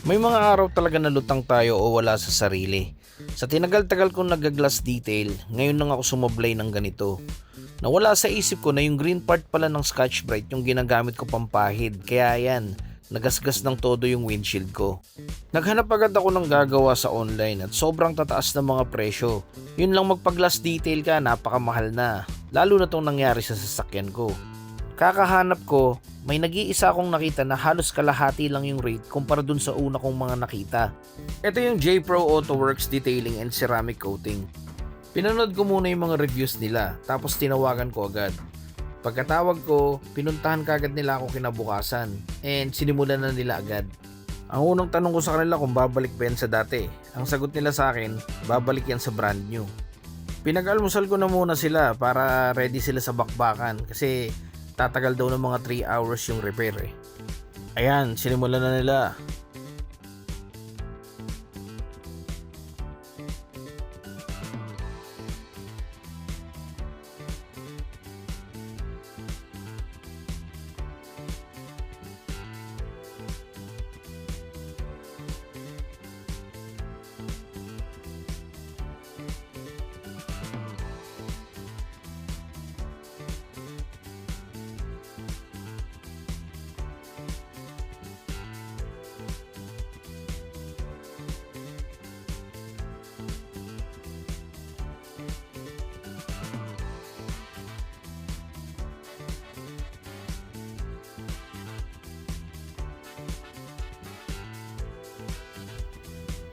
May mga araw talaga na lutang tayo o wala sa sarili. Sa tinagal-tagal kong nag-glass detail, ngayon lang ako sumablay ng ganito. Nawala sa isip ko na yung green part pala ng Scotch Brite yung ginagamit ko pampahid. Kaya yan, nagasgas ng todo yung windshield ko. Naghanap agad ako ng gagawa sa online at sobrang tataas ng mga presyo. Yun lang magpa-glass detail ka, napakamahal na. Lalo na tong nangyari sa sasakyan ko. Kakahanap ko, may nag-iisa akong nakita na halos kalahati lang yung rate kumpara dun sa una kong mga nakita. Ito yung J Pro Auto Works Detailing and Ceramic Coating. Pinanood ko muna yung mga reviews nila, tapos tinawagan ko agad. Pagkatawag ko, pinuntahan kagad nila ako kinabukasan, and sinimulan na nila agad. Ang unang tanong ko sa kanila kung babalik ba yan sa dati. Ang sagot nila sa akin, babalik yan sa brand new. Pinag-almusal ko na muna sila para ready sila sa bakbakan kasi tatagal daw ng mga 3 hours yung repair eh. Ayan, sinimulan na nila.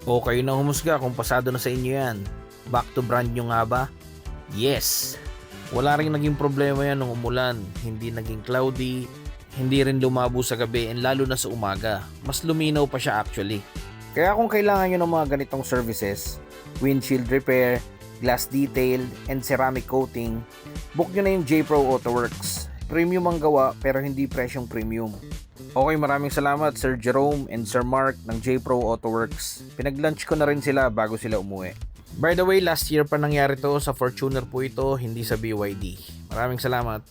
O kayo na humusga kung pasado na sa inyo yan. Back to brand new nga ba? Yes! Wala rin naging problema yan nung umulan. Hindi naging cloudy, hindi rin lumabo sa gabi, and lalo na sa umaga. Mas luminaw pa siya actually. Kaya kung kailangan nyo ng mga ganitong services, windshield repair, glass detail, and ceramic coating, book nyo na yung J Pro Auto Works. Premium ang gawa pero hindi presyong premium. Okay, maraming salamat Sir Jerome and Sir Mark ng J Pro Auto Works. Pinag-lunch ko na rin sila bago sila umuwi. By the way, last year pa nangyari to, sa Fortuner po ito, hindi sa BYD. Maraming salamat.